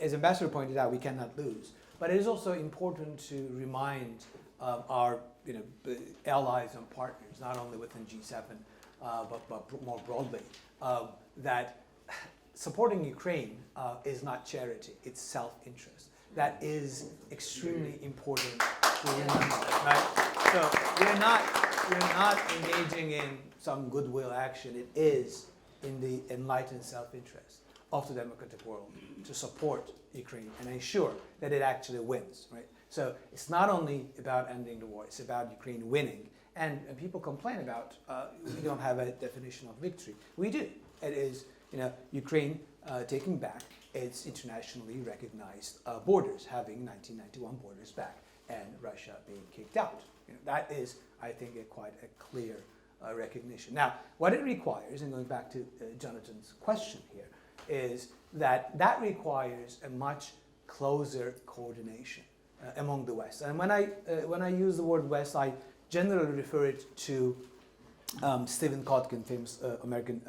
as Ambassador pointed out, we cannot lose. But it is also important to remind our allies and partners, not only within G7, but more broadly, that supporting Ukraine is not charity, it's self-interest. That is extremely important to remember, right? So we're not engaging in some goodwill action. It is in the enlightened self-interest of the democratic world to support Ukraine and ensure that it actually wins, right? So it's not only about ending the war, it's about Ukraine winning. And people complain about we don't have a definition of victory. We do. It is Ukraine taking back its internationally recognized borders, having 1991 borders back, and Russia being kicked out. That is, I think, quite a clear recognition. Now, what it requires, and going back to Jonathan's question here, is that requires a much closer coordination among the West. And when I use the word West, I generally refer it to Stephen Kotkin, famous American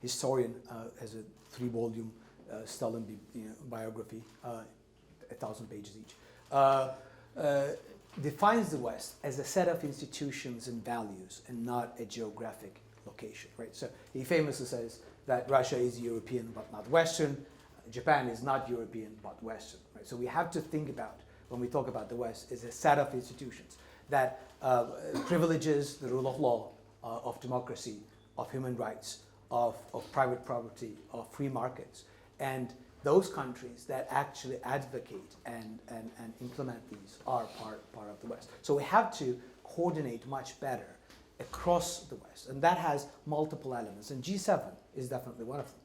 historian, has a 3-volume Stalin biography, 1,000 pages each. Defines the West as a set of institutions and values and not a geographic location, right? So he famously says that Russia is European but not Western, Japan is not European but Western, right? So we have to think about, when we talk about the West, is a set of institutions that privileges the rule of law, of democracy, of human rights, of private property, of free markets, and those countries that actually advocate and implement these are part of the West. So we have to coordinate much better across the West, and that has multiple elements, and G7 is definitely one of them.